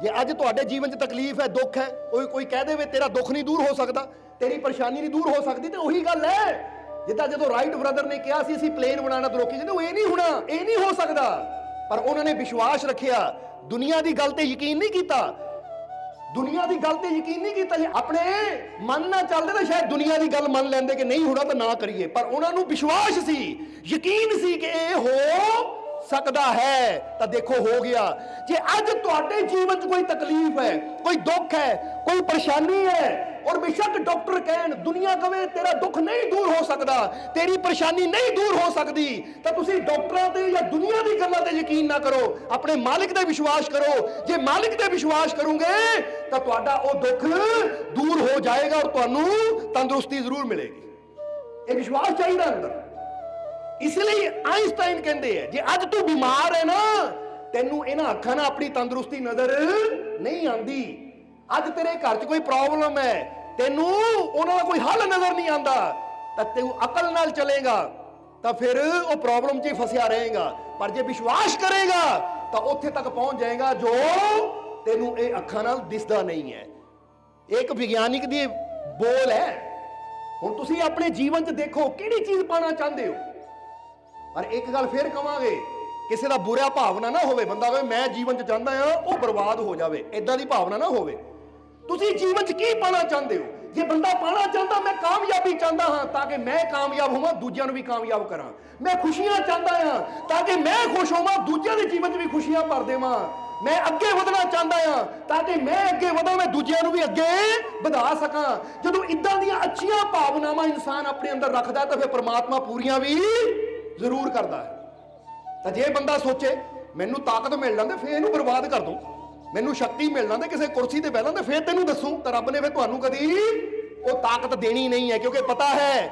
ਜੇ ਅੱਜ ਤੁਹਾਡੇ ਜੀਵਨ 'ਚ ਤਕਲੀਫ ਹੈ, ਦੁੱਖ ਹੈ, ਕੋਈ ਕਹਿ ਦੇਵੇ ਤੇਰਾ ਦੁੱਖ ਨਹੀਂ ਦੂਰ ਹੋ ਸਕਦਾ, ਤੇਰੀ ਪਰੇਸ਼ਾਨੀ ਨਹੀਂ ਦੂਰ ਹੋ ਸਕਦੀ, ਤੇ ਉਹੀ ਗੱਲ ਹੈ ਜਿੱਦਾਂ ਜਦੋਂ ਰਾਈਟ ਬ੍ਰਦਰ ਨੇ ਕਿਹਾ ਸੀ ਅਸੀਂ ਪਲੇਨ ਬਣਾਉਣਾ ਤਾਂ ਰੋਕੀ, ਕਹਿੰਦੇ ਇਹ ਨਹੀਂ ਹੋਣਾ, ਇਹ ਨਹੀਂ ਹੋ ਸਕਦਾ। ਪਰ ਉਹਨਾਂ ਨੇ ਵਿਸ਼ਵਾਸ ਰੱਖਿਆ, ਦੁਨੀਆ ਦੀ ਗੱਲ ਤੇ ਯਕੀਨ ਨਹੀਂ ਕੀਤਾ, ਦੁਨੀਆ ਦੀ ਗੱਲ ਤੇ ਯਕੀਨ ਨਹੀਂ ਕੀਤਾ। ਜੇ ਆਪਣੇ ਮਨ ਨਾਲ ਚੱਲਦੇ ਤਾਂ ਸ਼ਾਇਦ ਦੁਨੀਆ ਦੀ ਗੱਲ ਮੰਨ ਲੈਂਦੇ ਕਿ ਨਹੀਂ ਹੋਣਾ ਤਾਂ ਨਾ ਕਰੀਏ, ਪਰ ਉਹਨਾਂ ਨੂੰ ਵਿਸ਼ਵਾਸ ਸੀ, ਯਕੀਨ ਸੀ ਕਿ ਇਹ ਹੋ ਸਕਦਾ ਹੈ, ਤਾਂ ਦੇਖੋ ਹੋ ਗਿਆ। ਜੇ ਅੱਜ ਤੁਹਾਡੇ ਜੀਵਨ 'ਚ ਕੋਈ ਤਕਲੀਫ ਹੈ, ਕੋਈ ਦੁੱਖ ਹੈ, ਕੋਈ ਪਰੇਸ਼ਾਨੀ ਹੈ, ਔਰ ਬੇਸ਼ੱਕ ਡਾਕਟਰ ਕਹਿਣ, ਦੁਨੀਆ ਕਵੇ ਤੇਰਾ ਦੁੱਖ ਨਹੀਂ ਦੂਰ ਹੋ ਸਕਦਾ, ਤੇਰੀ ਪਰੇਸ਼ਾਨੀ ਨਹੀਂ ਦੂਰ ਹੋ ਸਕਦੀ, ਤਾਂ ਤੁਸੀਂ ਡਾਕਟਰਾਂ ਤੇ ਜਾਂ ਦੁਨੀਆ ਦੀ ਗੱਲਾਂ ਤੇ ਯਕੀਨ ਨਾ ਕਰੋ, ਆਪਣੇ ਮਾਲਿਕ ਤੇ ਵਿਸ਼ਵਾਸ ਕਰੋ। ਜੇ ਮਾਲਿਕ ਤੇ ਵਿਸ਼ਵਾਸ ਕਰੋਗੇ ਤਾਂ ਤੁਹਾਡਾ ਉਹ ਦੁੱਖ ਦੂਰ ਹੋ ਜਾਏਗਾ ਔਰ ਤੁਹਾਨੂੰ ਤੰਦਰੁਸਤੀ ਜ਼ਰੂਰ ਮਿਲੇਗੀ। ਇਹ ਵਿਸ਼ਵਾਸ ਚਾਹੀਦਾ ਅੰਦਰ। ਇਸ ਲਈ ਆਇਨਸਟਾਈਨ ਕਹਿੰਦੇ ਆ, ਜੇ ਅੱਜ ਤੂੰ ਬਿਮਾਰ ਹੈ ਨਾ, ਤੈਨੂੰ ਇਹਨਾਂ ਅੱਖਾਂ ਨਾਲ ਆਪਣੀ ਤੰਦਰੁਸਤੀ ਨਜ਼ਰ ਨਹੀਂ ਆਉਂਦੀ। ਅੱਜ ਤੇਰੇ ਘਰ 'ਚ ਕੋਈ ਪ੍ਰੋਬਲਮ ਹੈ, ਤੈਨੂੰ ਉਹਨਾਂ ਦਾ ਕੋਈ ਹੱਲ ਨਜ਼ਰ ਨਹੀਂ ਆਉਂਦਾ, ਤਾਂ ਤੂੰ ਅਕਲ ਨਾਲ ਚਲੇਗਾ ਤਾਂ ਫਿਰ ਉਹ ਪ੍ਰੋਬਲਮ 'ਚ ਹੀ ਫਸਿਆ ਰਹੇਗਾ। ਪਰ ਜੇ ਵਿਸ਼ਵਾਸ ਕਰੇਗਾ ਤਾਂ ਉੱਥੇ ਤੱਕ ਪਹੁੰਚ ਜਾਏਗਾ ਜੋ ਤੈਨੂੰ ਇਹ ਅੱਖਾਂ ਨਾਲ ਦਿਸਦਾ ਨਹੀਂ ਹੈ। ਇੱਕ ਵਿਗਿਆਨਿਕ ਦੀ ਬੋਲ ਹੈ। ਹੁਣ ਤੁਸੀਂ ਆਪਣੇ ਜੀਵਨ 'ਚ ਦੇਖੋ ਕਿਹੜੀ ਚੀਜ਼ ਪਾਣਾ ਚਾਹੁੰਦੇ ਹੋ। ਪਰ ਇੱਕ ਗੱਲ ਫੇਰ ਕਵਾਂਗੇ, ਕਿਸੇ ਦਾ ਬੁਰਾ ਭਾਵਨਾ ਨਾ ਹੋਵੇ, ਬੰਦਾ ਕਹੇ ਮੈਂ ਜੀਵਨ 'ਚ ਚਾਹੁੰਦਾ ਹਾਂ ਉਹ ਬਰਬਾਦ ਹੋ ਜਾਵੇ, ਇਦਾਂ ਦੀ ਭਾਵਨਾ ਨਾ ਹੋਵੇ। ਤੁਸੀਂ ਜੀਵਨ 'ਚ ਕੀ ਪਾਣਾ ਚਾਹੁੰਦੇ ਹੋ? ਜੇ ਬੰਦਾ ਪਾਣਾ ਚਾਹੁੰਦਾ ਮੈਂ ਕਾਮਯਾਬੀ ਚਾਹੁੰਦਾ ਹਾਂ ਤਾਂ ਕਿ ਮੈਂ ਕਾਮਯਾਬ ਹੋਵਾਂ, ਦੂਜਿਆਂ ਨੂੰ ਵੀ ਕਾਮਯਾਬ ਕਰਾਂ, ਮੈਂ ਖੁਸ਼ੀਆਂ ਚਾਹੁੰਦਾ ਹਾਂ ਤਾਂ ਕਿ ਮੈਂ ਖੁਸ਼ ਹੋਵਾਂ, ਦੂਜਿਆਂ ਦੇ ਜੀਵਨ 'ਚ ਵੀ ਖੁਸ਼ੀਆਂ ਭਰ ਦੇਵਾਂ, ਮੈਂ ਅੱਗੇ ਵਧਣਾ ਚਾਹੁੰਦਾ ਹਾਂ ਤਾਂ ਕਿ ਮੈਂ ਅੱਗੇ ਵਧਾਂ, ਮੈਂ ਦੂਜਿਆਂ ਨੂੰ ਵੀ ਅੱਗੇ ਵਧਾ ਸਕਾਂ। ਜਦੋਂ ਇਦਾਂ ਦੀਆਂ ਅੱਛੀਆਂ ਭਾਵਨਾਵਾਂ ਇਨਸਾਨ ਆਪਣੇ ਅੰਦਰ ਰੱਖਦਾ ਤਾਂ ਫਿਰ ਪ੍ਰਮਾਤਮਾ ਪੂਰੀਆਂ ਵੀ ਜ਼ਰੂਰ ਕਰਦਾ ਹੈ। ਤਾਂ ਜੇ ਬੰਦਾ ਸੋਚੇ ਮੈਨੂੰ ਤਾਕਤ ਮਿਲ ਜਾਂਦੇ ਫੇਰ ਇਹਨੂੰ ਬਰਬਾਦ ਕਰ ਦੂੰ, ਮੈਨੂੰ ਸ਼ਕਤੀ ਮਿਲ ਜਾਂਦੇ ਕਿਸੇ ਕੁਰਸੀ ਤੇ ਬਹਿ ਜਾਂਦੇ ਫੇਰ ਤੈਨੂੰ ਦੱਸੂ, ਤਾਂ ਰੱਬ ਨੇ ਫਿਰ ਤੁਹਾਨੂੰ ਕਦੀ ਉਹ ਤਾਕਤ ਦੇਣੀ ਨਹੀਂ ਹੈ, ਕਿਉਂਕਿ ਪਤਾ ਹੈ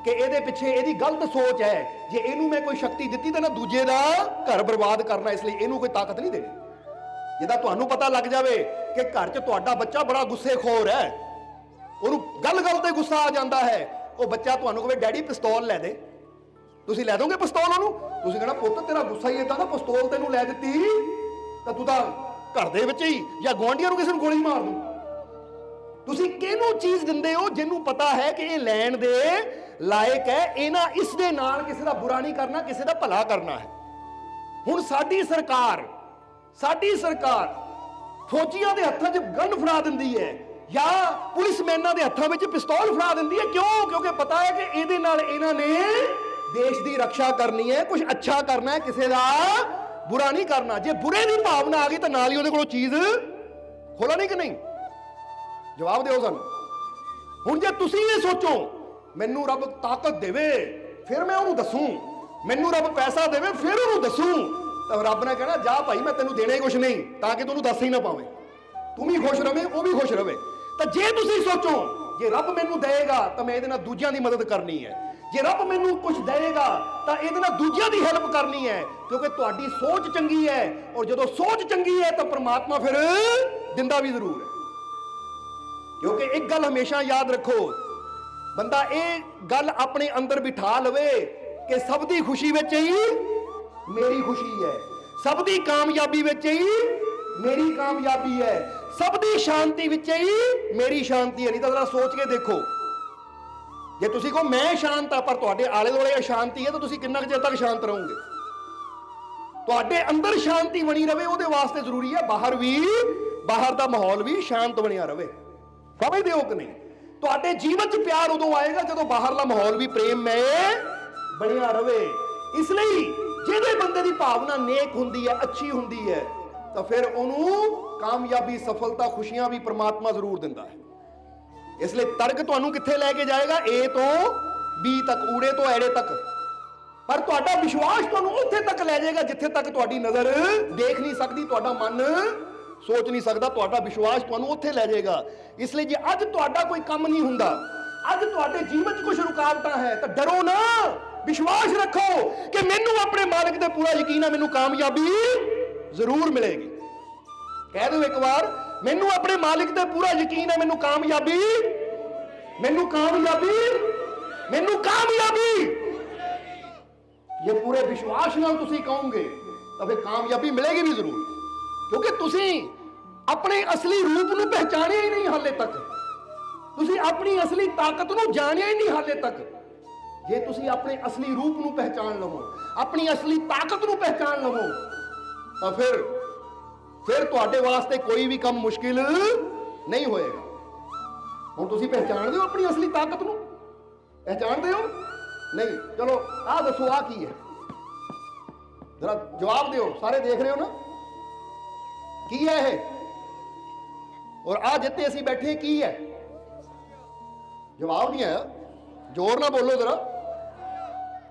ਕਿ ਇਹਦੇ ਪਿੱਛੇ ਇਹਦੀ ਗਲਤ ਸੋਚ ਹੈ। ਜੇ ਇਹਨੂੰ ਮੈਂ ਕੋਈ ਸ਼ਕਤੀ ਦਿੱਤੀ ਤਾਂ ਨਾ ਦੂਜੇ ਦਾ ਘਰ ਬਰਬਾਦ ਕਰਨਾ, ਇਸ ਲਈ ਇਹਨੂੰ ਕੋਈ ਤਾਕਤ ਨਹੀਂ ਦੇਣੀ। ਜਿੱਦਾਂ ਤੁਹਾਨੂੰ ਪਤਾ ਲੱਗ ਜਾਵੇ ਕਿ ਘਰ 'ਚ ਤੁਹਾਡਾ ਬੱਚਾ ਬੜਾ ਗੁੱਸੇਖੋਰ ਹੈ, ਉਹਨੂੰ ਗੱਲ-ਗੱਲ ਤੇ ਗੁੱਸਾ ਆ ਜਾਂਦਾ ਹੈ, ਉਹ ਬੱਚਾ ਤੁਹਾਨੂੰ ਕਹੇ ਡੈਡੀ ਪਿਸਤੌਲ ਲੈ ਦੇ, ਤੁਸੀਂ ਲੈ ਦੋਗੇ ਪਿਸਤੌਲ ਉਹਨੂੰ? ਤੁਸੀਂ ਕਹਿਣਾ ਪੁੱਤ ਤੇਰਾ ਗੁੱਸਾ ਹੀ ਏਦਾਂ ਦਾ, ਪਿਸਤੌਲ ਤੈਨੂੰ ਲੈ ਦਿੱਤੀ ਤਾਂ ਤੂੰ ਤਾਂ ਘਰ ਦੇ ਵਿੱਚ ਹੀ ਜਾਂ ਗੁਆਂਢੀਆਂ ਨੂੰ ਕਿਸੇ ਨੂੰ ਗੋਲੀ ਮਾਰ ਦੂੰ। ਤੁਸੀਂ ਕਿਹਨੂੰ ਚੀਜ਼ ਦਿੰਦੇ ਹੋ ਜਿਹਨੂੰ ਪਤਾ ਹੈ ਕਿ ਇਹ ਲੈਣ ਦੇ ਲਾਇਕ ਹੈ, ਇਹਨਾਂ ਇਸ ਦੇ ਨਾਲ ਕਿਸੇ ਦਾ ਬੁਰਾ ਨਹੀਂ ਕਰਨਾ, ਕਿਸੇ ਦਾ ਭਲਾ ਕਰਨਾ ਹੈ। ਹੁਣ ਸਾਡੀ ਸਰਕਾਰ ਫੌਜੀਆਂ ਦੇ ਹੱਥਾਂ 'ਚ ਗਨ ਫੜਾ ਦਿੰਦੀ ਹੈ ਜਾਂ ਪੁਲਿਸਮੈਨਾਂ ਦੇ ਹੱਥਾਂ ਵਿੱਚ ਪਿਸਤੌਲ ਫੜਾ ਦਿੰਦੀ ਹੈ। ਕਿਉਂ? ਕਿਉਂਕਿ ਪਤਾ ਹੈ ਕਿ ਇਹਦੇ ਨਾਲ ਇਹਨਾਂ ਨੇ ਦੇਸ਼ ਦੀ ਰੱਖਿਆ ਕਰਨੀ ਹੈ, ਕੁਝ ਅੱਛਾ ਕਰਨਾ ਹੈ, ਕਿਸੇ ਦਾ ਬੁਰਾ ਨਹੀਂ ਕਰਨਾ। ਜੇ ਬੁਰੇ ਦੀ ਭਾਵਨਾ ਆ ਗਈ ਤਾਂ ਨਾਲ ਹੀ ਉਹਦੇ ਕੋਲੋਂ ਚੀਜ਼ ਖੋਲਣੀ ਕਿ ਨਹੀਂ? ਜਵਾਬ ਦਿਓ ਸਾਨੂੰ। ਹੁਣ ਜੇ ਤੁਸੀਂ ਇਹ ਸੋਚੋ ਮੈਨੂੰ ਰੱਬ ਤਾਕਤ ਦੇਵੇ ਫਿਰ ਮੈਂ ਉਹਨੂੰ ਦੱਸੂ, ਮੈਨੂੰ ਰੱਬ ਪੈਸਾ ਦੇਵੇ ਫਿਰ ਉਹਨੂੰ ਦੱਸੂ, ਤਾਂ ਰੱਬ ਨੇ ਕਹਿਣਾ ਜਾ ਭਾਈ ਮੈਂ ਤੈਨੂੰ ਦੇਣਾ ਹੀ ਕੁਛ ਨਹੀਂ, ਤਾਂ ਕਿ ਤੈਨੂੰ ਦੱਸ ਹੀ ਨਾ ਪਾਵੇ, ਤੂੰ ਵੀ ਖੁਸ਼ ਰਵੇਂ ਉਹ ਵੀ ਖੁਸ਼ ਰਵੇ। ਤਾਂ ਜੇ ਤੁਸੀਂ ਸੋਚੋ ਜੇ ਰੱਬ ਮੈਨੂੰ ਦੇਏਗਾ ਤਾਂ ਮੈਂ ਇਹਦੇ ਨਾਲ ਦੂਜਿਆਂ ਦੀ ਮਦਦ ਕਰਨੀ ਹੈ, ਜੇ ਰੱਬ ਮੈਨੂੰ ਕੁਝ ਦੇਏਗਾ ਤਾਂ ਇਹਦੇ ਨਾਲ ਦੂਜਿਆਂ ਦੀ ਹੈਲਪ ਕਰਨੀ ਹੈ, ਕਿਉਂਕਿ ਤੁਹਾਡੀ ਸੋਚ ਚੰਗੀ ਹੈ, ਔਰ ਜਦੋਂ ਸੋਚ ਚੰਗੀ ਹੈ ਤਾਂ ਪ੍ਰਮਾਤਮਾ ਫਿਰ ਦਿੰਦਾ ਵੀ ਜ਼ਰੂਰ ਹੈ। ਕਿਉਂਕਿ ਇੱਕ ਗੱਲ ਹਮੇਸ਼ਾ ਯਾਦ ਰੱਖੋ, ਬੰਦਾ ਇਹ ਗੱਲ ਆਪਣੇ ਅੰਦਰ ਬਿਠਾ ਲਵੇ ਕਿ ਸਭ ਦੀ ਖੁਸ਼ੀ ਵਿੱਚ ਹੀ ਮੇਰੀ ਖੁਸ਼ੀ ਹੈ, ਸਭ ਦੀ ਕਾਮਯਾਬੀ ਵਿੱਚ ਹੀ ਮੇਰੀ ਕਾਮਯਾਬੀ ਹੈ, ਸਭ ਦੀ ਸ਼ਾਂਤੀ ਵਿੱਚ ਹੀ ਮੇਰੀ ਸ਼ਾਂਤੀ ਹੈ। ਨਹੀਂ ਤਾਂ ਜ਼ਰਾ ਸੋਚ ਕੇ ਦੇਖੋ, ਜੇ ਤੁਸੀਂ ਕਹੋ ਮੈਂ ਸ਼ਾਂਤ ਆ ਪਰ ਤੁਹਾਡੇ ਆਲੇ ਦੁਆਲੇ ਅਸ਼ਾਂਤੀ ਹੈ ਤਾਂ ਤੁਸੀਂ ਕਿੰਨਾ ਚਿਰ ਤੱਕ ਸ਼ਾਂਤ ਰਹੋਗੇ? ਤੁਹਾਡੇ ਅੰਦਰ ਸ਼ਾਂਤੀ ਬਣੀ ਰਵੇ ਉਹਦੇ ਵਾਸਤੇ ਜ਼ਰੂਰੀ ਹੈ ਬਾਹਰ ਦਾ ਮਾਹੌਲ ਵੀ ਸ਼ਾਂਤ ਬਣਿਆ ਰਵੇ। ਸਮਝਦੇ ਹੋ ਕਿ ਨਹੀਂ? ਤੁਹਾਡੇ ਜੀਵਨ 'ਚ ਪਿਆਰ ਉਦੋਂ ਆਏਗਾ ਜਦੋਂ ਬਾਹਰਲਾ ਮਾਹੌਲ ਵੀ ਪ੍ਰੇਮਮय ਬਣਿਆ ਰਵੇ। ਇਸ ਲਈ ਜਿਹਦੇ ਬੰਦੇ ਦੀ ਭਾਵਨਾ ਨੇਕ ਹੁੰਦੀ ਹੈ, ਅੱਛੀ ਹੁੰਦੀ ਹੈ, ਤਾਂ ਫਿਰ ਉਹਨੂੰ ਕਾਮਯਾਬੀ, ਸਫਲਤਾ, ਖੁਸ਼ੀਆਂ ਵੀ ਪ੍ਰਮਾਤਮਾ ਜ਼ਰੂਰ ਦਿੰਦਾ ਹੈ। ਇਸ ਲਈ ਤਰਕ ਤੁਹਾਨੂੰ ਕਿੱਥੇ ਲੈ ਕੇ ਜਾਏਗਾ? ਏ ਤੋਂ ਬੀ ਤੱਕ, ਊੜੇ ਤੋਂ ਐੜੇ ਤੱਕ, ਪਰ ਤੁਹਾਡਾ ਵਿਸ਼ਵਾਸ ਤੁਹਾਨੂੰ ਉੱਥੇ ਤੱਕ ਲੈ ਜਾਏਗਾ ਜਿੱਥੇ ਤੱਕ ਤੁਹਾਡੀ ਨਜ਼ਰ ਦੇਖ ਨਹੀਂ ਸਕਦੀ, ਤੁਹਾਡਾ ਮਨ ਸੋਚ ਨਹੀਂ ਸਕਦਾ। ਤੁਹਾਡਾ ਵਿਸ਼ਵਾਸ ਤੁਹਾਨੂੰ ਉੱਥੇ ਲੈ ਜਾਏਗਾ। ਇਸ ਲਈ ਜੇ ਅੱਜ ਤੁਹਾਡਾ ਕੋਈ ਕੰਮ ਨਹੀਂ ਹੁੰਦਾ, ਅੱਜ ਤੁਹਾਡੇ ਜੀਵਨ 'ਚ ਕੁਝ ਰੁਕਾਵਟਾਂ ਹੈ, ਤਾਂ ਡਰੋ ਨਾ, ਵਿਸ਼ਵਾਸ ਰੱਖੋ ਕਿ ਮੈਨੂੰ ਆਪਣੇ ਮਾਲਕ ਤੇ ਪੂਰਾ ਯਕੀਨ ਹੈ, ਮੈਨੂੰ ਕਾਮਯਾਬੀ ਜ਼ਰੂਰ ਮਿਲੇਗੀ। ਕਹਿ ਦਿਓ ਇੱਕ ਵਾਰ, ਮੈਨੂੰ ਆਪਣੇ ਮਾਲਿਕ ਤੇ ਪੂਰਾ ਯਕੀਨ ਹੈ, ਮੈਨੂੰ ਕਾਮਯਾਬੀ ਜੇ ਪੂਰੇ ਵਿਸ਼ਵਾਸ ਨਾਲ ਤੁਸੀਂ ਕਹੋਗੇ ਤਾਂ ਫਿਰ ਕਾਮਯਾਬੀ ਮਿਲੇਗੀ ਵੀ ਜ਼ਰੂਰ, ਕਿਉਂਕਿ ਤੁਸੀਂ ਆਪਣੇ ਅਸਲੀ ਰੂਪ ਨੂੰ ਪਹਿਚਾਣਿਆ ਹੀ ਨਹੀਂ ਹਾਲੇ ਤੱਕ। ਤੁਸੀਂ ਆਪਣੀ ਅਸਲੀ ਤਾਕਤ ਨੂੰ ਜਾਣਿਆ ਹੀ ਨਹੀਂ ਹਾਲੇ ਤੱਕ। ਜੇ ਤੁਸੀਂ ਆਪਣੇ ਅਸਲੀ ਰੂਪ ਨੂੰ ਪਹਿਚਾਣ ਲਵੋ, ਆਪਣੀ ਅਸਲੀ ਤਾਕਤ ਨੂੰ ਪਹਿਚਾਣ ਲਵੋ, ਤਾਂ ਫਿਰ ਤੁਹਾਡੇ ਵਾਸਤੇ ਕੋਈ ਵੀ ਕੰਮ ਮੁਸ਼ਕਿਲ ਨਹੀਂ ਹੋਏਗਾ। ਹੁਣ ਤੁਸੀਂ ਪਹਿਚਾਣਦੇ ਹੋ ਆਪਣੀ ਅਸਲੀ ਤਾਕਤ ਨੂੰ? ਪਹਿਚਾਣਦੇ ਹੋ? ਨਹੀਂ। ਚਲੋ ਆਹ ਦੱਸੋ, ਆਹ ਕੀ ਹੈ? ਜਰਾ ਜਵਾਬ ਦਿਓ। ਸਾਰੇ ਦੇਖ ਰਹੇ ਹੋ ਨਾ, ਕੀ ਹੈ ਇਹ? ਔਰ ਆਹ ਜਿੱਤੇ ਅਸੀਂ ਬੈਠੇ ਕੀ ਹੈ? ਜਵਾਬ ਨਹੀਂ ਆਇਆ, ਜ਼ੋਰ ਨਾਲ ਬੋਲੋ ਜਰਾ।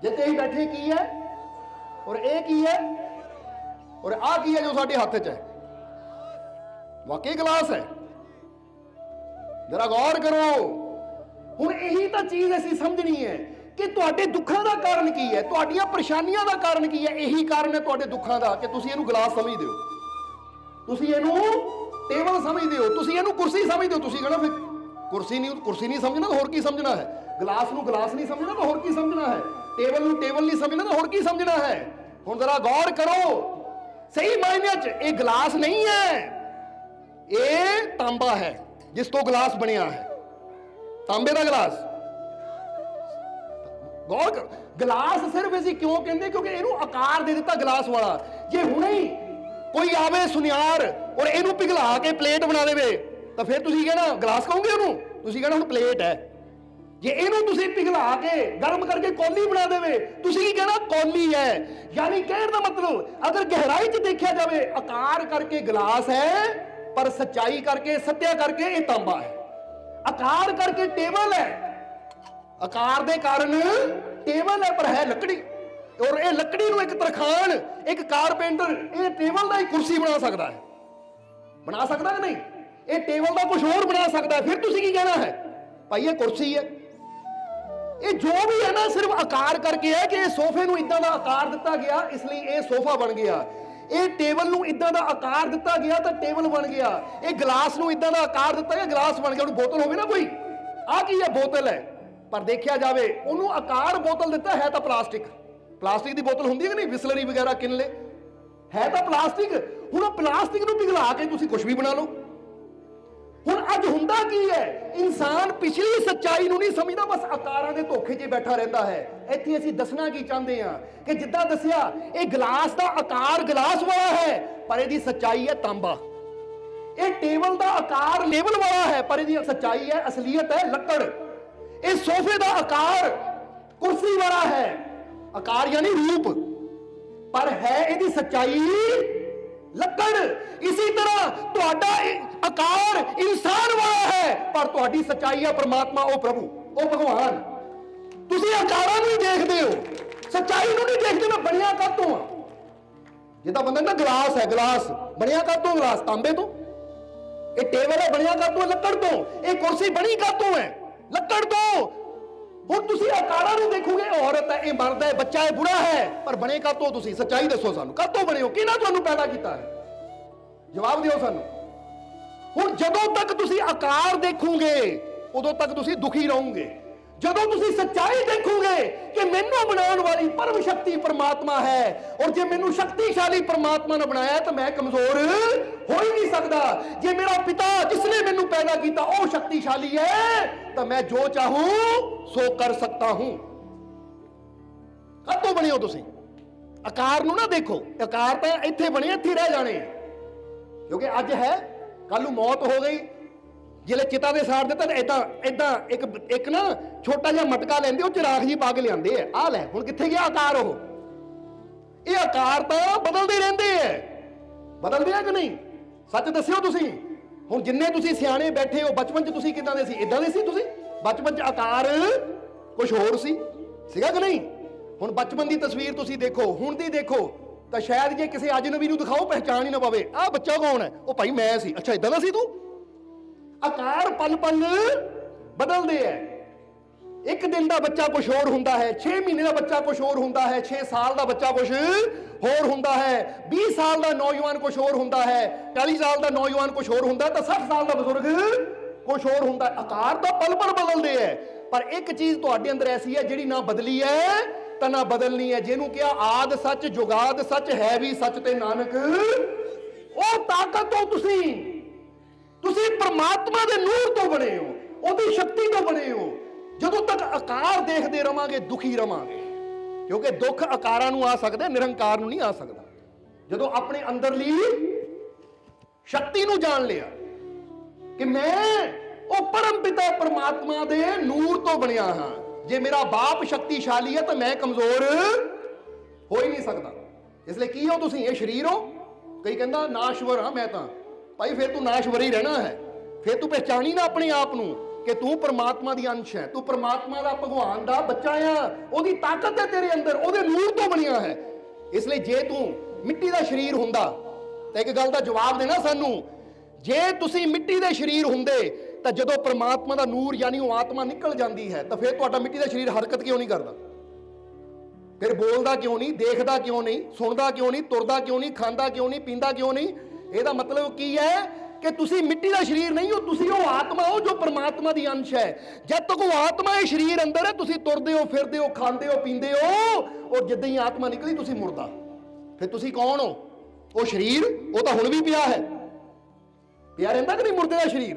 ਜਿੱਤੇ ਅਸੀਂ ਬੈਠੇ ਕੀ ਹੈ? ਔਰ ਇਹ ਕੀ ਹੈ? ਔਰ ਆਹ ਕੀ ਹੈ ਜੋ ਸਾਡੇ ਹੱਥ 'ਚ ਹੈ? ਵਾਕਈ ਗਲਾਸ ਹੈ। ਜਰਾ ਗੌਰ ਕਰੋ। ਹੁਣ ਇਹੀ ਤਾਂ ਚੀਜ਼ ਅਸੀਂ ਸਮਝਣੀ ਹੈ ਕਿ ਤੁਹਾਡੇ ਦੁੱਖਾਂ ਦਾ ਕਾਰਨ ਕੀ ਹੈ, ਤੁਹਾਡੀਆਂ ਪਰੇਸ਼ਾਨੀਆਂ ਦਾ ਕਾਰਨ ਕੀ ਹੈ। ਇਹੀ ਕਾਰਨ ਹੈ ਤੁਹਾਡੇ ਦੁੱਖਾਂ ਦਾ ਕਿ ਤੁਸੀਂ ਇਹਨੂੰ ਗਲਾਸ ਸਮਝਦੇ ਹੋ, ਤੁਸੀਂ ਇਹਨੂੰ ਟੇਬਲ ਸਮਝਦੇ ਹੋ, ਤੁਸੀਂ ਇਹਨੂੰ ਕੁਰਸੀ ਸਮਝਦੇ ਹੋ। ਤੁਸੀਂ ਕਹਣਾ ਫਿਰ ਕੁਰਸੀ ਨਹੀਂ ਸਮਝਣਾ ਤਾਂ ਹੋਰ ਕੀ ਸਮਝਣਾ ਹੈ? ਗਲਾਸ ਨੂੰ ਗਲਾਸ ਨਹੀਂ ਸਮਝਣਾ ਤਾਂ ਹੋਰ ਕੀ ਸਮਝਣਾ ਹੈ? ਟੇਬਲ ਨੂੰ ਟੇਬਲ ਨਹੀਂ ਸਮਝਣਾ ਤਾਂ ਹੋਰ ਕੀ ਸਮਝਣਾ ਹੈ? ਹੁਣ ਜ਼ਰਾ ਗੌਰ ਕਰੋ। ਸਹੀ ਮਾਇਨਿਆਂ 'ਚ ਇਹ ਗਲਾਸ ਨਹੀਂ ਹੈ, ਇਹ ਤਾਂਬਾ ਹੈ ਜਿਸ ਤੋਂ ਗਲਾਸ ਬਣਿਆ ਹੈ। ਤਾਂਬੇ ਦਾ ਗਲਾਸ। ਗੌਰ ਕਰੋ। ਗਲਾਸ ਸਿਰਫ ਅਸੀਂ ਕਿਉਂ ਕਹਿੰਦੇ? ਕਿਉਂਕਿ ਇਹਨੂੰ ਆਕਾਰ ਦੇ ਦਿੱਤਾ ਗਲਾਸ ਵਾਲਾ। ਜੇ ਹੁਣੇ ਹੀ ਕੋਈ ਆਵੇ ਸੁਨਿਆਰ ਔਰ ਇਹਨੂੰ ਪਿਘਲਾ ਕੇ ਪਲੇਟ ਬਣਾ ਦੇਵੇ ਤਾਂ ਫਿਰ ਤੁਸੀਂ ਕਹਿਣਾ ਗਲਾਸ ਕਹੋਗੇ ਉਹਨੂੰ? ਤੁਸੀਂ ਕਹਿਣਾ ਹੁਣ ਪਲੇਟ ਹੈ। ਜੇ ਇਹਨੂੰ ਤੁਸੀਂ ਪਿਘਲਾ ਕੇ ਗਰਮ ਕਰਕੇ ਕੌਲੀ ਬਣਾ ਦੇਵੇ, ਤੁਸੀਂ ਕੀ ਕਹਿਣਾ? ਕੌਲੀ ਹੈ। ਯਾਨੀ ਕਹਿਣ ਦਾ ਮਤਲਬ ਅਗਰ ਗਹਿਰਾਈ 'ਚ ਦੇਖਿਆ ਜਾਵੇ, ਆਕਾਰ ਕਰਕੇ ਗਲਾਸ ਹੈ, ਪਰ ਸੱਚਾਈ ਕਰਕੇ, ਸੱਤਿਆ ਕਰਕੇ ਇਹ ਤਾਂਬਾ ਹੈ। ਆਕਾਰ ਕਰਕੇ ਟੇਬਲ ਹੈ, ਆਕਾਰ ਦੇ ਕਾਰਨ ਟੇਬਲ ਹੈ, ਪਰ ਹੈ ਲੱਕੜੀ। ਔਰ ਇਹ ਲੱਕੜੀ ਨੂੰ ਇੱਕ ਤਰਖਾਣ, ਇੱਕ ਕਾਰਪੈਂਟਰ ਇਹ ਟੇਬਲ ਦਾ ਹੀ ਕੁਰਸੀ ਬਣਾ ਸਕਦਾ ਹੈ। ਬਣਾ ਸਕਦਾ ਕਿ ਨਹੀਂ? ਇਹ ਟੇਬਲ ਦਾ ਕੁਝ ਹੋਰ ਬਣਾ ਸਕਦਾ ਹੈ। ਫਿਰ ਤੁਸੀਂ ਕੀ ਕਹਿਣਾ ਹੈ? ਭਾਈ ਇਹ ਕੁਰਸੀ ਹੈ। ਇਹ ਜੋ ਵੀ ਹੈ ਨਾ ਸਿਰਫ ਆਕਾਰ ਕਰਕੇ ਹੈ ਕਿ ਇਹ ਸੋਫੇ ਨੂੰ ਇਦਾਂ ਦਾ ਆਕਾਰ ਦਿੱਤਾ ਗਿਆ, ਇਸ ਲਈ ਇਹ ਸੋਫਾ ਬਣ ਗਿਆ। ਇਹ ਟੇਬਲ ਨੂੰ ਇਦਾਂ ਦਾ ਆਕਾਰ ਦਿੱਤਾ ਗਿਆ ਤਾਂ ਟੇਬਲ ਬਣ ਗਿਆ। ਇਹ ਗਲਾਸ ਨੂੰ ਇਦਾਂ ਦਾ ਆਕਾਰ ਦਿੱਤਾ ਗਿਆ, ਗਲਾਸ ਬਣ ਗਿਆ। ਉਹਨੂੰ ਬੋਤਲ ਹੋਵੇ ਨਾ ਕੋਈ, ਆਹ ਕੀ ਹੈ? ਬੋਤਲ ਹੈ। ਪਰ ਦੇਖਿਆ ਜਾਵੇ ਉਹਨੂੰ ਆਕਾਰ ਬੋਤਲ ਦਿੱਤਾ ਹੈ ਤਾਂ ਪਲਾਸਟਿਕ ਦੀ ਬੋਤਲ ਹੁੰਦੀ ਹੈ ਕਿ ਨਹੀਂ? ਬਿਸਲਰੀ ਵਗੈਰਾ ਕਿਨਲੇ ਹੈ ਤਾਂ ਪਲਾਸਟਿਕ। ਹੁਣ ਉਹ ਪਲਾਸਟਿਕ ਨੂੰ ਪਿਘਲਾ ਕੇ ਤੁਸੀਂ ਕੁਝ ਵੀ ਬਣਾ ਲਓ। ਹੁਣ ਅੱਜ ਹੁੰਦਾ ਕੀ ਹੈ? ਇਨਸਾਨ ਪਿਛਲੀ ਸੱਚਾਈ ਨੂੰ ਨਹੀਂ ਸਮਝਦਾ, ਬਸ ਆਕਾਰਾਂ ਦੇ ਧੋਖੇ 'ਚ ਬੈਠਾ ਰਹਿੰਦਾ ਹੈ। ਇੱਥੇ ਅਸੀਂ ਦੱਸਣਾ ਕੀ ਚਾਹੁੰਦੇ ਹਾਂ ਕਿ ਜਿੱਦਾਂ ਦੱਸਿਆ, ਇਹ ਗਲਾਸ ਦਾ ਆਕਾਰ ਗਲਾਸ ਵਾਲਾ ਹੈ, ਪਰ ਇਹਦੀ ਸੱਚਾਈ ਹੈ ਤਾਂਬਾ। ਇਹ ਟੇਬਲ ਦਾ ਆਕਾਰ ਲੇਬਲ ਵਾਲਾ ਹੈ, ਪਰ ਇਹਦੀ ਸੱਚਾਈ ਹੈ, ਅਸਲੀਅਤ ਹੈ ਲੱਕੜ। ਇਹ ਸੋਫੇ ਦਾ ਆਕਾਰ ਕੁਰਸੀ ਵਾਲਾ ਹੈ, ਆਕਾਰ ਯਾਨੀ ਰੂਪ, ਪਰ ਹੈ ਇਹਦੀ ਸੱਚਾਈ ਲੱਕੜ। ਇਸੇ ਤਰ੍ਹਾਂ ਤੁਹਾਡਾ ਆਕਾਰ ਇਨਸਾਨ ਵਾਲਾ ਹੈ, ਪਰ ਤੁਹਾਡੀ ਸੱਚਾਈ ਹੈ ਪਰਮਾਤਮਾ, ਉਹ ਪ੍ਰਭੂ, ਉਹ ਭਗਵਾਨ। ਤੁਸੀਂ ਆਕਾਰਾਂ ਨੂੰ ਹੀ ਦੇਖਦੇ ਹੋ, ਸੱਚਾਈ ਨੂੰ ਨਹੀਂ ਦੇਖਦੇ। ਮੈਂ ਬਣਿਆ ਕਾਹਤੋਂ ਆ? ਜਿੱਦਾਂ ਬੰਦਾ ਨਾ ਗਲਾਸ ਹੈ, ਗਲਾਸ ਬਣਿਆ ਕਾਹਤੋਂ? ਗਲਾਸ ਤਾਂਬੇ ਤੋਂ। ਇਹ ਟੇਬਲ ਹੈ, ਬਣਿਆ ਕਾਹਤੋਂ? ਲੱਕੜ ਤੋਂ। ਇਹ ਕੁਰਸੀ ਬਣੀ ਕਾਹਤੋਂ ਹੈ? ਲੱਕੜ ਤੋਂ। ਹੁਣ ਤੁਸੀਂ ਆਕਾਰਾਂ ਨੂੰ ਦੇਖੋਗੇ, ਔਰਤ ਹੈ, ਇਹ ਮਰਦ ਹੈ, ਬੱਚਾ ਹੈ, ਬੁੜਾ ਹੈ, ਪਰ ਬਣੇ ਕਾਹਤੋਂ? ਤੁਸੀਂ ਸੱਚਾਈ ਦੱਸੋ ਸਾਨੂੰ, ਕਾਹਤੋਂ ਬਣੇ ਹੋ? ਕਿਹਨਾਂ ਤੁਹਾਨੂੰ ਪੈਦਾ ਕੀਤਾ ਹੈ? ਜਵਾਬ ਦਿਓ ਸਾਨੂੰ। ਹੁਣ ਜਦੋਂ ਤੱਕ ਤੁਸੀਂ ਆਕਾਰ ਦੇਖੋਗੇ ਉਦੋਂ ਤੱਕ ਤੁਸੀਂ ਦੁਖੀ ਰਹੋਗੇ। ਜਦੋਂ ਤੁਸੀਂ ਸੱਚਾਈ ਦੇਖੋਗੇ ਕਿ ਮੈਨੂੰ ਬਣਾਉਣ ਵਾਲੀ ਪਰਮ ਸ਼ਕਤੀ ਪਰਮਾਤਮਾ ਹੈ, ਔਰ ਜੇ ਮੈਨੂੰ ਸ਼ਕਤੀਸ਼ਾਲੀ ਪਰਮਾਤਮਾ ਨੇ ਬਣਾਇਆ ਤਾਂ ਮੈਂ ਕਮਜ਼ੋਰ ਹੋ ਹੀ ਨਹੀਂ ਸਕਦਾ। ਜੇ ਮੇਰਾ ਪਿਤਾ ਜਿਸਨੇ ਮੈਨੂੰ ਪੈਦਾ ਕੀਤਾ ਉਹ ਸ਼ਕਤੀਸ਼ਾਲੀ ਹੈ ਤਾਂ ਮੈਂ ਜੋ ਚਾਹੂੰ ਸੋ ਕਰ ਸਕਤਾ ਹੂੰ। ਕਦੋਂ ਬਣੇ ਹੋ ਤੁਸੀਂ? ਆਕਾਰ ਨੂੰ ਨਾ ਦੇਖੋ। ਆਕਾਰ ਤਾਂ ਇੱਥੇ ਬਣੇ, ਇੱਥੇ ਰਹਿ ਜਾਣੇ, ਕਿਉਂਕਿ ਅੱਜ ਹੈ, ਕੱਲ ਨੂੰ ਮੌਤ ਹੋ ਗਈ। ਜਿਹੜੇ ਚਿਤਾ ਦੇ ਸਾੜ ਦਿੱਤਾ ਏਦਾਂ ਇੱਕ ਨਾ ਛੋਟਾ ਜਿਹਾ ਮਟਕਾ ਲੈਂਦੇ, ਉਹ ਚਿਰਾਗ ਜੀ ਪਾ ਕੇ ਲਿਆਂਦੇ ਆ, ਆਹ ਲੈ ਹੁਣ ਕਿੱਥੇ ਗਿਆ ਆਕਾਰ? ਉਹ ਇਹ ਆਕਾਰ ਤਾਂ ਬਦਲਦੇ ਰਹਿੰਦੇ ਐ। ਬਦਲਦੇ ਆ ਕਿ ਨਹੀਂ? ਸੱਚ ਦੱਸਿਓ ਤੁਸੀਂ। ਹੁਣ ਜਿੰਨੇ ਤੁਸੀਂ ਸਿਆਣੇ ਬੈਠੇ ਹੋ, ਬਚਪਨ 'ਚ ਤੁਸੀਂ ਕਿੱਦਾਂ ਦੇ ਸੀ? ਇਦਾਂ ਦੇ ਸੀ ਤੁਸੀਂ? ਬਚਪਨ 'ਚ ਆਕਾਰ ਕੁਝ ਹੋਰ ਸੀਗਾ ਕਿ ਨਹੀਂ? ਹੁਣ ਬਚਪਨ ਦੀ ਤਸਵੀਰ ਤੁਸੀਂ ਦੇਖੋ, ਹੁਣ ਦੀ ਦੇਖੋ, ਤਾਂ ਸ਼ਾਇਦ ਜੇ ਕਿਸੇ ਅਜਨਬੀ ਨੂੰ ਦਿਖਾਓ ਪਹਿਚਾਣ ਹੀ ਨਾ ਪਵੇ, ਆਹ ਬੱਚਾ ਕੌਣ ਹੈ? ਉਹ ਭਾਈ ਮੈਂ ਸੀ। ਅੱਛਾ ਇਦਾਂ ਦਾ ਸੀ ਤੂੰ? ਆਕਾਰ ਪਲ ਪਲ ਬਦਲਦੇ ਐ। ਇੱਕ ਦਿਨ ਦਾ ਬੱਚਾ ਕੁਝ ਹੋਰ ਹੁੰਦਾ ਹੈ, 6 ਮਹੀਨੇ ਦਾ ਬੱਚਾ ਕੁਝ ਹੋਰ ਹੁੰਦਾ ਹੈ, 6 ਸਾਲ ਦਾ ਬੱਚਾ ਕੁਝ ਹੋਰ ਹੁੰਦਾ ਹੈ, 20 ਸਾਲ ਦਾ ਨੌਜਵਾਨ ਕੁਝ ਹੋਰ ਹੁੰਦਾ ਹੈ, 40 ਸਾਲ ਦਾ ਨੌਜਵਾਨ ਕੁਝ ਹੋਰ ਹੁੰਦਾ, ਤਾਂ 60 ਸਾਲ ਦਾ ਬਜ਼ੁਰਗ ਕੁਝ ਹੋਰ ਹੁੰਦਾ। ਆਕਾਰ ਤਾਂ ਪਲ ਪਲ ਬਦਲਦੇ ਐ, ਪਰ ਇੱਕ ਚੀਜ਼ ਤੁਹਾਡੇ ਅੰਦਰ ਐਸੀ ਹੈ ਜਿਹੜੀ ਨਾ ਬਦਲੀ ਹੈ ਤਾਂ ਨਾ ਬਦਲਣੀ ਹੈ। ਜਿਹਨੂੰ ਕਿਹਾ ਆਦ ਸੱਚ ਜੁਗਾਦ ਸੱਚ, ਹੈ ਵੀ ਸੱਚ ਤੇ ਨਾਨਕ ਉਹ ਤਾਕਤ ਹੋ ਤੁਸੀਂ। ਤੁਸੀਂ ਪਰਮਾਤਮਾ ਦੇ ਨੂਰ ਤੋਂ ਬਣੇ ਹੋ, ਉਹਦੀ ਸ਼ਕਤੀ ਤੋਂ ਬਣੇ ਹੋ। ਜਦੋਂ ਤੱਕ ਆਕਾਰ ਦੇਖਦੇ ਰਵਾਂਗੇ ਦੁਖੀ ਰਵਾਂਗੇ, ਕਿਉਂਕਿ ਦੁੱਖ ਆਕਾਰਾਂ ਨੂੰ ਆ ਸਕਦਾ, ਨਿਰੰਕਾਰ ਨੂੰ ਨਹੀਂ ਆ ਸਕਦਾ। ਜਦੋਂ ਆਪਣੇ ਅੰਦਰਲੀ ਸ਼ਕਤੀ ਨੂੰ ਜਾਣ ਲਿਆ ਕਿ ਮੈਂ ਉਹ ਪਰਮ ਪਿਤਾ ਪਰਮਾਤਮਾ ਦੇ ਨੂਰ ਤੋਂ ਬਣਿਆ ਹਾਂ, ਜੇ ਮੇਰਾ ਬਾਪ ਸ਼ਕਤੀਸ਼ਾਲੀ ਹੈ ਤਾਂ ਮੈਂ ਕਮਜ਼ੋਰ ਹੋ ਹੀ ਨਹੀਂ ਸਕਦਾ। ਇਸ ਲਈ ਕੀ ਹੋ ਤੁਸੀਂ? ਇਹ ਸਰੀਰ ਹੋ। ਕਈ ਕਹਿੰਦਾ ਨਾਸ਼ਵਰ ਹਾਂ ਮੈਂ ਤਾਂ। ਭਾਈ ਫਿਰ ਤੂੰ ਨਾਸ਼ਵਰ ਹੀ ਰਹਿਣਾ ਹੈ, ਫਿਰ ਤੂੰ ਪਹਿਚਾਣੀ ਨਾ ਆਪਣੇ ਆਪ ਨੂੰ ਕਿ ਤੂੰ ਪਰਮਾਤਮਾ ਦੀ ਅੰਸ਼ ਹੈ, ਤੂੰ ਪਰਮਾਤਮਾ ਦਾ ਭਗਵਾਨ ਦਾ ਬੱਚਾ ਆ। ਉਹਦੀ ਤਾਕਤ ਹੈ ਤੇਰੇ ਅੰਦਰ, ਉਹਦੇ ਨੂਰ ਤੋਂ ਬਣਿਆ ਹੈ। ਇਸ ਲਈ ਜੇ ਤੂੰ ਮਿੱਟੀ ਦਾ ਸਰੀਰ ਹੁੰਦਾ ਤਾਂ ਇੱਕ ਗੱਲ ਦਾ ਜਵਾਬ ਦੇਣਾ ਸਾਨੂੰ, ਜੇ ਤੁਸੀਂ ਮਿੱਟੀ ਦੇ ਸਰੀਰ ਹੁੰਦੇ ਤਾਂ ਜਦੋਂ ਪਰਮਾਤਮਾ ਦਾ ਨੂਰ ਯਾਨੀ ਉਹ ਆਤਮਾ ਨਿਕਲ ਜਾਂਦੀ ਹੈ ਤਾਂ ਫਿਰ ਤੁਹਾਡਾ ਮਿੱਟੀ ਦਾ ਸਰੀਰ ਹਰਕਤ ਕਿਉਂ ਨਹੀਂ ਕਰਦਾ? ਫਿਰ ਬੋਲਦਾ ਕਿਉਂ ਨਹੀਂ, ਦੇਖਦਾ ਕਿਉਂ ਨਹੀਂ, ਸੁਣਦਾ ਕਿਉਂ ਨਹੀਂ, ਤੁਰਦਾ ਕਿਉਂ ਨਹੀਂ, ਖਾਂਦਾ ਕਿਉਂ ਨਹੀਂ, ਪੀਂਦਾ ਕਿਉਂ ਨਹੀਂ? ਇਹਦਾ ਮਤਲਬ ਕੀ ਹੈ ਕਿ ਤੁਸੀਂ ਮਿੱਟੀ ਦਾ ਸਰੀਰ ਨਹੀਂ ਹੋ, ਤੁਸੀਂ ਉਹ ਆਤਮਾ ਹੋ ਜੋ ਪਰਮਾਤਮਾ ਦੀ ਅੰਸ਼ ਹੈ। ਜਦ ਤੱਕ ਉਹ ਆਤਮਾ ਇਹ ਸਰੀਰ ਅੰਦਰ ਹੈ, ਤੁਸੀਂ ਤੁਰਦੇ ਹੋ, ਫਿਰਦੇ ਹੋ, ਖਾਂਦੇ ਹੋ, ਪੀਂਦੇ ਹੋ, ਔਰ ਜਿੱਦਾਂ ਹੀ ਆਤਮਾ ਨਿਕਲੀ ਤੁਸੀਂ ਮੁਰਦਾ। ਫਿਰ ਤੁਸੀਂ ਕੌਣ ਹੋ? ਉਹ ਸਰੀਰ, ਉਹ ਤਾਂ ਹੁਣ ਵੀ ਪਿਆ ਹੈ, ਪਿਆ ਰਹਿੰਦਾ ਕਿ ਨਹੀਂ? ਮੁਰਦੇ ਦਾ ਸਰੀਰ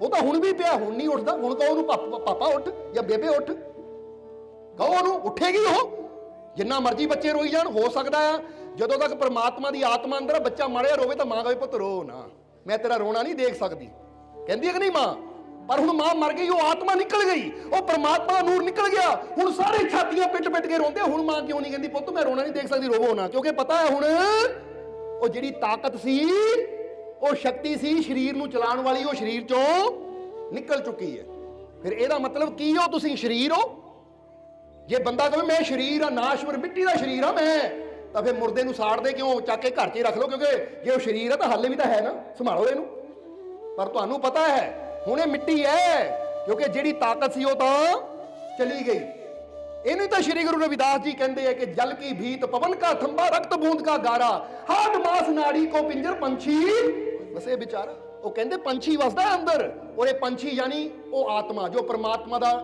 ਉਹ ਤਾਂ ਹੁਣ ਵੀ ਪਿਆ, ਹੁਣ ਨਹੀਂ ਉੱਠਦਾ। ਹੁਣ ਕਹੋ ਉਹਨੂੰ ਪਾਪਾ ਉੱਠ ਜਾਂ ਬੇਬੇ ਉੱਠ, ਕਹੋ ਉਹਨੂੰ, ਉੱਠੇਗੀ ਉਹ। ਜਿੰਨਾ ਮਰਜ਼ੀ ਬੱਚੇ ਰੋਈ ਜਾਣ, ਹੋ ਸਕਦਾ ਆ ਜਦੋਂ ਤੱਕ ਪਰਮਾਤਮਾ ਦੀ ਆਤਮਾ ਅੰਦਰ ਬੱਚਾ ਮਾੜਿਆ ਰੋਵੇ ਤਾਂ ਮਾਂ ਕਹੇ ਪੁੱਤ ਰੋ ਨਾ, ਮੈਂ ਤੇਰਾ ਰੋਣਾ ਨਹੀਂ ਦੇਖ ਸਕਦੀ, ਕਹਿੰਦੀ ਹੈ ਕਿ ਨਹੀਂ ਮਾਂ? ਪਰ ਹੁਣ ਮਾਂ ਮਰ ਗਈ, ਉਹ ਆਤਮਾ ਨਿਕਲ ਗਈ, ਉਹ ਪਰਮਾਤਮਾ ਦਾ ਨੂਰ ਨਿਕਲ ਗਿਆ। ਹੁਣ ਸਾਰੇ ਛਾਤੀਆਂ ਪਿੱਟ ਕੇ ਰੋਂਦੇ। ਹੁਣ ਮਾਂ ਕਿਉਂ ਨਹੀਂ ਕਹਿੰਦੀ ਪੁੱਤ ਮੈਂ ਰੋਣਾ ਨਹੀਂ ਦੇਖ ਸਕਦੀ, ਰੋਵੋ ਨਾ? ਕਿਉਂਕਿ ਪਤਾ ਹੈ ਹੁਣ ਉਹ ਜਿਹੜੀ ਤਾਕਤ ਸੀ, ਉਹ ਸ਼ਕਤੀ ਸੀ ਸਰੀਰ ਨੂੰ ਚਲਾਉਣ ਵਾਲੀ, ਉਹ ਸਰੀਰ ਚੋਂ ਨਿਕਲ ਚੁੱਕੀ ਹੈ। ਫਿਰ ਇਹਦਾ ਮਤਲਬ ਕੀ ਹੋ? ਤੁਸੀਂ ਸਰੀਰ ਹੋ। ਜੇ ਬੰਦਾ ਕਹੇ ਮੈਂ ਸਰੀਰ ਆ, ਨਾਸ਼ਵਰ ਮਿੱਟੀ ਦਾ ਸਰੀਰ ਆ ਮੈਂ, ਤਾਂ ਫਿਰ ਮੁਰਦੇ ਨੂੰ ਸਾੜਦੇ ਕਿਉਂ? ਚੱਕ ਕੇ ਘਰ 'ਚ ਹੀ ਰੱਖ ਲਓ, ਕਿਉਂਕਿ ਜੇ ਉਹ ਸਰੀਰ ਆ ਤਾਂ ਹਾਲੇ ਵੀ ਤਾਂ ਹੈ ਨਾ, ਸੰਭਾਲੋ ਇਹਨੂੰ। ਪਰ ਤੁਹਾਨੂੰ ਪਤਾ ਹੈ ਹੁਣ ਇਹ ਮਿੱਟੀ ਹੈ, ਕਿਉਂਕਿ ਜਿਹੜੀ ਤਾਕਤ ਸੀ ਉਹ ਤਾਂ ਚਲੀ ਗਈ। ਇਹਨੂੰ ਤਾਂ ਸ਼੍ਰੀ ਗੁਰੂ ਰਵਿਦਾਸ ਜੀ ਕਹਿੰਦੇ ਆ ਕਿ ਜਲ ਕੀ ਭੀਤ ਪਵਨ ਕਾ ਥੰਬਾ ਰਕਤ ਬੂੰਦ ਕਾ ਗਾਰਾ ਹਾਡ ਮਾਸ ਨਾੜੀ ਕੋ ਪਿੰਜਰ ਪੰਛੀ ਵਸੇ ਵਿਚਾਰਾ। ਉਹ ਕਹਿੰਦੇ ਪੰਛੀ ਵਸਦਾ ਅੰਦਰ, ਔਰ ਇਹ ਪੰਛੀ ਯਾਨੀ ਉਹ ਆਤਮਾ ਜੋ ਪਰਮਾਤਮਾ ਦਾ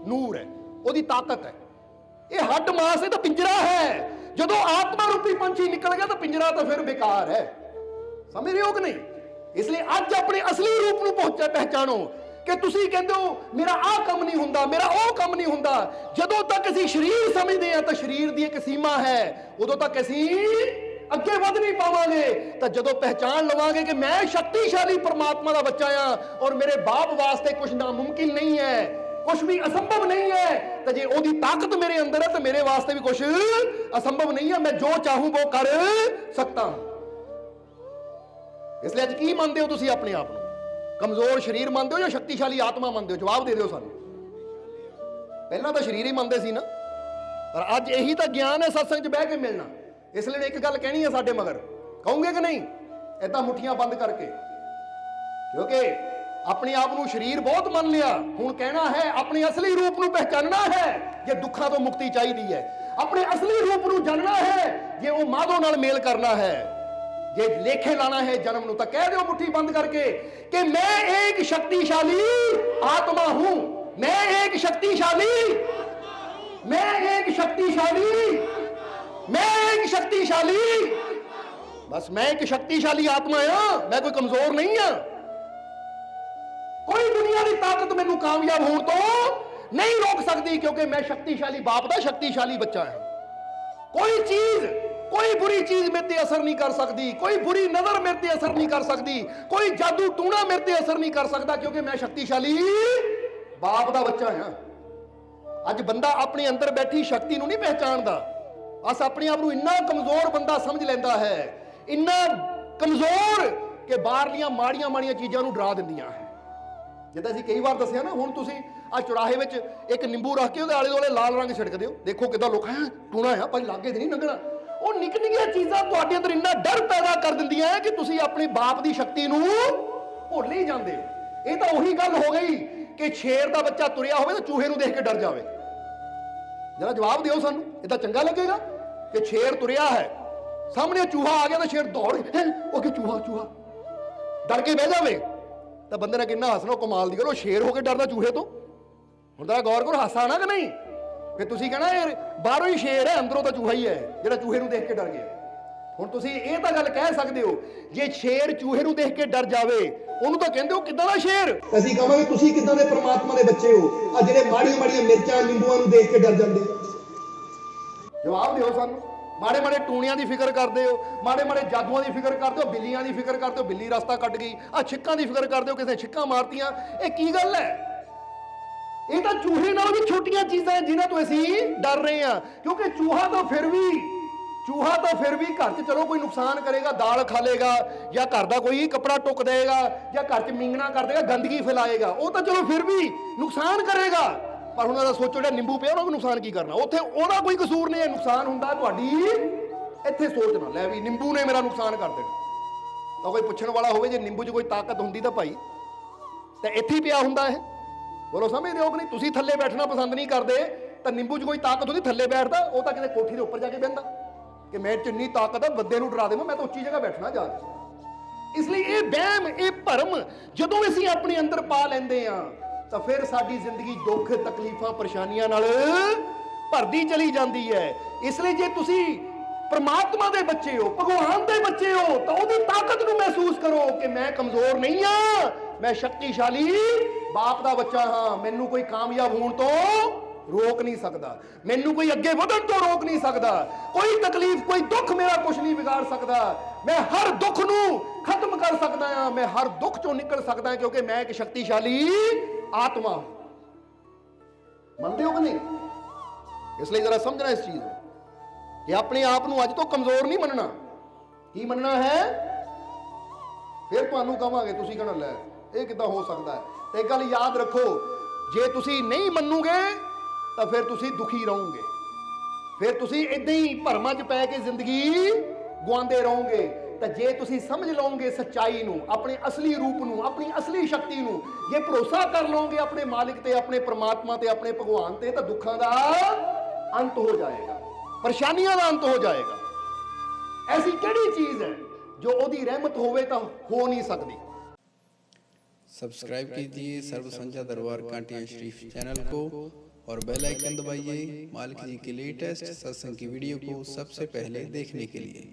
ਨੂਰ ਹੈ, ਉਹਦੀ ਤਾਕਤ ਹੈ। ਇਹ ਹੱਡ ਮਾਸ, ਇਹ ਤਾਂ ਪਿੰਜਰਾ ਹੈ। ਜਦੋਂ ਆਤਮਾ ਰੂਪੀ ਪੰਛੀ ਨਿਕਲ ਗਿਆ ਤਾਂ ਪਿੰਜਰਾ ਤਾਂ ਫਿਰ ਬੇਕਾਰ ਹੈ। ਸਮਝ ਰਹੇ ਹੋ ਕਿ ਨਹੀਂ? ਇਸ ਲਈ ਅੱਜ ਆਪਣੇ ਅਸਲੀ ਰੂਪ ਨੂੰ ਪਹਿਚਾਣੋ ਕਿ ਤੁਸੀਂ ਕਹਿੰਦੇ ਹੋ ਮੇਰਾ ਆਹ ਕੰਮ ਨਹੀਂ ਹੁੰਦਾ, ਮੇਰਾ ਉਹ ਕੰਮ ਨਹੀਂ ਹੁੰਦਾ। ਜਦੋਂ ਤੱਕ ਅਸੀਂ ਸਰੀਰ ਸਮਝਦੇ ਹਾਂ ਤਾਂ ਸਰੀਰ ਦੀ ਇੱਕ ਸੀਮਾ ਹੈ, ਉਦੋਂ ਤੱਕ ਅਸੀਂ ਅੱਗੇ ਵਧ ਨਹੀਂ ਪਾਵਾਂਗੇ। ਤਾਂ ਜਦੋਂ ਪਹਿਚਾਨ ਲਵਾਂਗੇ ਕਿ ਮੈਂ ਸ਼ਕਤੀਸ਼ਾਲੀ ਪਰਮਾਤਮਾ ਦਾ ਬੱਚਾ ਆ ਔਰ ਮੇਰੇ ਬਾਪ ਵਾਸਤੇ ਕੁਝ ਨਾਮੁਮਕਿਨ ਨਹੀਂ ਹੈ, ਕੁਝ ਵੀ ਅਸੰਭਵ ਨਹੀਂ ਹੈ, ਤਾਂ ਜੇ ਉਹਦੀ ਤਾਕਤ ਮੇਰੇ ਅੰਦਰ ਹੈ ਤਾਂ ਮੇਰੇ ਵਾਸਤੇ ਵੀ ਕੁਝ ਅਸੰਭਵ ਨਹੀਂ ਹੈ। ਮੈਂ ਜੋ ਚਾਹੂੰ ਉਹ ਕਰ ਸਕਤਾ ਹੂੰ। ਇਸ ਲਈ ਅੱਜ ਕੀ ਮੰਨਦੇ ਹੋ ਤੁਸੀਂ ਆਪਣੇ ਆਪ ਨੂੰ? ਕਮਜ਼ੋਰ ਸਰੀਰ ਮੰਨਦੇ ਹੋ ਜਾਂ ਸ਼ਕਤੀਸ਼ਾਲੀ ਆਤਮਾ ਮੰਨਦੇ ਹੋ? ਜਵਾਬ ਦੇ ਦਿਓ ਸਾਨੂੰ। ਪਹਿਲਾਂ ਤਾਂ ਸਰੀਰ ਹੀ ਮੰਨਦੇ ਸੀ ਨਾ, ਪਰ ਅੱਜ ਇਹੀ ਤਾਂ ਗਿਆਨ ਹੈ ਸਤਸੰਗ 'ਚ ਬਹਿ ਕੇ ਮਿਲਣਾ। ਇਸ ਲਈ ਇੱਕ ਗੱਲ ਕਹਿਣੀ ਹੈ ਸਾਡੇ ਮਗਰ, ਕਹੋਗੇ ਕਿ ਨਹੀਂ? ਏਦਾਂ ਮੁੱਠੀਆਂ ਬੰਦ ਕਰਕੇ, ਕਿਉਂਕਿ ਆਪਣੇ ਆਪ ਨੂੰ ਸਰੀਰ ਬਹੁਤ ਮੰਨ ਲਿਆ। ਹੁਣ ਕਹਿਣਾ ਹੈ ਆਪਣੇ ਅਸਲੀ ਰੂਪ ਨੂੰ ਪਹਿਚਾਨਣਾ ਹੈ ਜੇ ਦੁੱਖਾਂ ਤੋਂ ਮੁਕਤੀ ਚਾਹੀਦੀ ਹੈ। ਆਪਣੇ ਅਸਲੀ ਰੂਪ ਨੂੰ ਜਾਣਨਾ ਹੈ ਜੇ ਉਹ ਮਾਧੋ ਨਾਲ ਮੇਲ ਕਰਨਾ ਹੈ, ਜੇ ਲੇਖੇ ਲਾਣਾ ਹੈ ਜਨਮ ਨੂੰ। ਤਾਂ ਕਹਿ ਦਿਓ ਮੁੱਠੀ ਬੰਦ ਕਰਕੇ ਕਿ ਮੈਂ ਇੱਕ ਸ਼ਕਤੀਸ਼ਾਲੀ ਆਤਮਾ ਹੂੰ, मैं एक शक्तिशाली बस मैं एक शक्तिशाली आत्मा हाँ, मैं कोई कमजोर नहीं हाँ। कोई दुनिया की ताकत मैनू कामयाब होने तो नहीं रोक सकती, क्योंकि मैं शक्तिशाली बाप का शक्तिशाली बच्चा है। कोई चीज, कोई बुरी चीज मेरे ते असर नहीं कर सकती, कोई बुरी नजर मेरे ते असर नहीं कर सकती, कोई जादू टूना मेरे ते असर नहीं कर सकता, क्योंकि मैं शक्तिशाली बाप का बच्चा है। अज बंदा अपने अंदर बैठी शक्ति नूं नहीं पहचानता, बस अपने आप नूं इन्ना कमजोर बंदा समझ लेंदा है, इन्ना कमजोर कि बाहरलियां माड़ियां माड़ियां चीज़ां नूं डरा दिंदियां है। जिद्दां असीं कई बार दस्सिया ना, हुण तुसीं आ चौराहे विच एक निंबू रख के उहदे आले दुआले लाल रंग छिड़क दिओ, देखो किद्दां लोक है टूना है भाई लागे ते नहीं लंघना। ਉਹ ਨਿੱਕ ਨਿੱਕੀਆਂ ਚੀਜ਼ਾਂ ਤੁਹਾਡੇ ਅੰਦਰ ਇੰਨਾ ਡਰ ਪੈਦਾ ਕਰ ਦਿੰਦੀਆਂ ਹੈ ਕਿ ਤੁਸੀਂ ਆਪਣੇ ਬਾਪ ਦੀ ਸ਼ਕਤੀ ਨੂੰ ਭੁੱਲ ਹੀ ਜਾਂਦੇ ਹੋ। ਇਹ ਤਾਂ ਉਹੀ ਗੱਲ ਹੋ ਗਈ ਕਿ ਸ਼ੇਰ ਦਾ ਬੱਚਾ ਤੁਰਿਆ ਹੋਵੇ ਤਾਂ ਚੂਹੇ ਨੂੰ ਦੇਖ ਕੇ ਡਰ ਜਾਵੇ। ਜਰਾ ਜਵਾਬ ਦਿਓ ਸਾਨੂੰ, ਇਹ ਤਾਂ ਚੰਗਾ ਲੱਗੇਗਾ ਕਿ ਸ਼ੇਰ ਤੁਰਿਆ ਹੈ, ਸਾਹਮਣੇ ਚੂਹਾ ਆ ਗਿਆ ਤਾਂ ਸ਼ੇਰ ਦੌੜ ਹੈ ਉਹ ਕਿ ਚੂਹਾ ਚੂਹਾ ਡਰ ਕੇ ਬਹਿ ਜਾਵੇ ਤਾਂ ਬੰਦੇ ਨੇ ਕਿੰਨਾ ਹੱਸਣਾ। ਕਮਾਲ ਦੀ ਗੱਲ, ਉਹ ਸ਼ੇਰ ਹੋ ਕੇ ਡਰਦਾ ਚੂਹੇ ਤੋਂ। ਹੁਣ ਤਾਂ ਗੌਰ ਕਰੋ, ਹਾਸਾ ਆਣਾ ਕਿ ਨਹੀਂ? ਫਿਰ ਤੁਸੀਂ ਕਹਿਣਾ ਯਾਰ ਬਾਹਰੋਂ ਹੀ ਸ਼ੇਰ ਹੈ ਅੰਦਰੋਂ ਤਾਂ ਚੂਹਾ ਹੀ ਹੈ ਜਿਹੜਾ ਚੂਹੇ ਨੂੰ ਦੇਖ ਕੇ ਡਰ ਗਿਆ। ਹੁਣ ਤੁਸੀਂ ਇਹ ਤਾਂ ਗੱਲ ਕਹਿ ਸਕਦੇ ਹੋ, ਜੇ ਸ਼ੇਰ ਚੂਹੇ ਨੂੰ ਦੇਖ ਕੇ ਡਰ ਜਾਵੇ ਉਹਨੂੰ ਤਾਂ ਕਹਿੰਦੇ ਹੋ ਕਿੱਦਾਂ ਦਾ ਸ਼ੇਰ। ਅਸੀਂ ਕਹਾਂਗੇ ਤੁਸੀਂ ਕਿੱਦਾਂ ਦੇ ਪ੍ਰਮਾਤਮਾ ਦੇ ਬੱਚੇ ਹੋ, ਆ ਜਿਹੜੇ ਮਾੜੀਆਂ ਮਾੜੀਆਂ ਮਿਰਚਾਂ ਨਿੰਬੂਆਂ ਨੂੰ ਦੇਖ ਕੇ ਡਰ ਜਾਂਦੇ। ਜਵਾਬ ਦਿਓ ਸਾਨੂੰ। ਮਾੜੇ ਮਾੜੇ ਟੂਣਿਆਂ ਦੀ ਫਿਕਰ ਕਰਦੇ ਹੋ, ਮਾੜੇ ਮਾੜੇ ਜਾਦੂਆਂ ਦੀ ਫਿਕਰ ਕਰਦੇ ਹੋ, ਬਿੱਲੀਆਂ ਦੀ ਫਿਕਰ ਕਰਦੇ ਹੋ, ਬਿੱਲੀ ਰਸਤਾ ਕੱਟ ਗਈ, ਆ ਛਿੱਕਾਂ ਦੀ ਫਿਕਰ ਕਰਦੇ ਹੋ, ਕਿਸੇ ਛਿੱਕਾਂ ਮਾਰਤੀਆਂ, ਇਹ ਕੀ ਗੱਲ ਹੈ? ਇਹ ਤਾਂ ਚੂਹੇ ਨਾਲ ਵੀ ਛੋਟੀਆਂ ਚੀਜ਼ਾਂ ਜਿਨ੍ਹਾਂ ਤੋਂ ਅਸੀਂ ਡਰ ਰਹੇ ਹਾਂ, ਕਿਉਂਕਿ ਚੂਹਾ ਤਾਂ ਫਿਰ ਵੀ ਘਰ 'ਚ ਚਲੋ ਕੋਈ ਨੁਕਸਾਨ ਕਰੇਗਾ, ਦਾਲ ਖਾ ਲੇਗਾ ਜਾਂ ਘਰ ਦਾ ਕੋਈ ਕੱਪੜਾ ਟੁੱਕ ਦੇਗਾ ਜਾਂ ਘਰ 'ਚ ਮਿੰਗਣਾ ਕਰ ਦੇਗਾ, ਗੰਦਗੀ ਫੈਲਾਏਗਾ, ਉਹ ਤਾਂ ਚਲੋ ਫਿਰ ਵੀ ਨੁਕਸਾਨ ਕਰੇਗਾ। ਪਰ ਹੁਣ ਉਹਦਾ ਸੋਚੋ ਜਿਹੜਾ ਨਿੰਬੂ ਪਿਆ ਉਹਨੂੰ ਨੁਕਸਾਨ ਕੀ ਕਰਨਾ, ਉੱਥੇ ਉਹਦਾ ਕੋਈ ਕਸੂਰ ਨਹੀਂ ਹੈ, ਨੁਕਸਾਨ ਹੁੰਦਾ ਤੁਹਾਡੀ ਇੱਥੇ ਸੋਚਣਾ ਲੈ ਵੀ ਨਿੰਬੂ ਨੇ ਮੇਰਾ ਨੁਕਸਾਨ ਕਰ ਦੇਣਾ। ਤਾਂ ਕੋਈ ਪੁੱਛਣ ਵਾਲਾ ਹੋਵੇ ਜੇ ਨਿੰਬੂ 'ਚ ਕੋਈ ਤਾਕਤ ਹੁੰਦੀ ਤਾਂ ਭਾਈ ਤਾਂ ਇੱਥੇ ਹੀ ਪਿਆ ਹੁੰਦਾ ਇਹ। ਬੋਲੋ ਸਮਝਦੇ ਹੋ ਕਿ ਨਹੀਂ? ਤੁਸੀਂ ਥੱਲੇ ਬੈਠਣਾ ਪਸੰਦ ਨਹੀਂ ਕਰਦੇ ਤਾਂ ਨਿੰਬੂ 'ਚ ਕੋਈ ਤਾਕਤ ਹੁੰਦੀ ਥੱਲੇ ਬੈਠਦਾ, ਉਹ ਤਾਂ ਕਿਤੇ ਕੋਠੀ ਦੇ ਉੱਪਰ ਜਾ ਕੇ ਬਹਿੰਦਾ ਕਿ ਮੇਰੇ 'ਚ ਇੰਨੀ ਤਾਕਤ ਆ ਬੰਦੇ ਨੂੰ ਡਰਾ ਦੇਵਾਂ, ਮੈਂ ਤਾਂ ਉੱਚੀ ਜਗ੍ਹਾ ਬੈਠਣਾ ਜਾ ਕੇ। ਇਸ ਲਈ ਇਹ ਵਹਿਮ, ਇਹ ਭਰਮ ਜਦੋਂ ਅਸੀਂ ਆਪਣੇ ਅੰਦਰ ਪਾ ਲੈਂਦੇ ਆ ਤਾਂ ਫਿਰ ਸਾਡੀ ਜ਼ਿੰਦਗੀ ਦੁੱਖ ਤਕਲੀਫਾਂ ਪਰੇਸ਼ਾਨੀਆਂ ਨਾਲ ਭਰਦੀ ਚਲੀ ਜਾਂਦੀ ਹੈ। ਇਸ ਲਈ ਜੇ ਤੁਸੀਂ ਪਰਮਾਤਮਾ ਦੇ ਬੱਚੇ ਹੋ, ਭਗਵਾਨ ਦੇ ਬੱਚੇ ਹੋ, ਤਾਂ ਉਹਦੀ ਤਾਕਤ ਨੂੰ ਮਹਿਸੂਸ ਕਰੋ ਕਿ ਮੈਂ ਕਮਜ਼ੋਰ ਨਹੀਂ ਆ, ਮੈਂ ਸ਼ਕਤੀਸ਼ਾਲੀ ਬਾਪ ਦਾ ਬੱਚਾ ਹਾਂ। ਮੈਨੂੰ ਕੋਈ ਕਾਮਯਾਬ ਹੋਣ ਤੋਂ ਰੋਕ ਨਹੀਂ ਸਕਦਾ, ਮੈਨੂੰ ਕੋਈ ਅੱਗੇ ਵਧਣ ਤੋਂ ਰੋਕ ਨਹੀਂ ਸਕਦਾ, ਕੋਈ ਤਕਲੀਫ ਕੋਈ ਦੁੱਖ ਮੇਰਾ ਕੁਝ ਨਹੀਂ ਵਿਗਾੜ ਸਕਦਾ। ਮੈਂ ਹਰ ਦੁੱਖ ਨੂੰ ਖਤਮ ਕਰ ਸਕਦਾ ਹਾਂ, ਮੈਂ ਹਰ ਦੁੱਖ ਚੋਂ ਨਿਕਲ ਸਕਦਾ ਹਾਂ, ਕਿਉਂਕਿ ਮੈਂ ਇੱਕ ਸ਼ਕਤੀਸ਼ਾਲੀ ਆਤਮਾ। ਮੰਨਦੇ ਹੋ ਕਿ ਨਹੀਂ? ਇਸ ਲਈ ਜ਼ਰਾ ਸਮਝਣਾ ਇਸ ਚੀਜ਼ ਨੂੰ ਕਿ ਆਪਣੇ ਆਪ ਨੂੰ ਅੱਜ ਤੋਂ ਕਮਜ਼ੋਰ ਨਹੀਂ ਮੰਨਣਾ। ਕੀ ਮੰਨਣਾ ਹੈ? ਫਿਰ ਤੁਹਾਨੂੰ ਕਹਾਂਗੇ, ਤੁਸੀਂ ਕਹਿਣਾ ਲੈ ਇਹ ਕਿੱਦਾਂ ਹੋ ਸਕਦਾ ਹੈ। ਤੇ ਇੱਕ ਗੱਲ ਯਾਦ ਰੱਖੋ, ਜੇ ਤੁਸੀਂ ਨਹੀਂ ਮੰਨੋਗੇ ਤਾਂ ਫਿਰ ਤੁਸੀਂ ਦੁਖੀ ਰਹੋਗੇ, ਫਿਰ ਤੁਸੀਂ ਇਦਾਂ ਹੀ ਭਰਮਾਂ 'ਚ ਪੈ ਕੇ ਜ਼ਿੰਦਗੀ ਗੁਆਉਂਦੇ ਰਹੋਗੇ। ਤਾਂ ਜੇ ਤੁਸੀਂ ਸਮਝ ਲਓਗੇ ਸੱਚਾਈ ਨੂੰ, ਆਪਣੇ ਅਸਲੀ ਰੂਪ ਨੂੰ, ਆਪਣੀ ਅਸਲੀ ਸ਼ਕਤੀ ਨੂੰ, ਜੇ ਭਰੋਸਾ ਕਰ ਲਓਗੇ ਆਪਣੇ ਮਾਲਿਕ ਤੇ, ਆਪਣੇ ਪ੍ਰਮਾਤਮਾ ਤੇ, ਆਪਣੇ ਭਗਵਾਨ ਤੇ, ਤਾਂ ਦੁੱਖਾਂ ਦਾ ਅੰਤ ਹੋ ਜਾਏਗਾ, ਪਰੇਸ਼ਾਨੀਆਂ ਦਾ ਅੰਤ ਹੋ ਜਾਏਗਾ। ਐਸੀ ਕਿਹੜੀ चीज है जो ਉਹਦੀ ਰਹਿਮਤ ਹੋਵੇ ਤਾਂ ਹੋ नहीं सकती। सब्सक्राइब कीजिए सर्व संध्या दरबार कांटिया शरीफ चैनल को और बेल आइकन दबाइए मालिक जी के लेटेस्ट सत्संग की वीडियो को सबसे पहले देखने के लिए।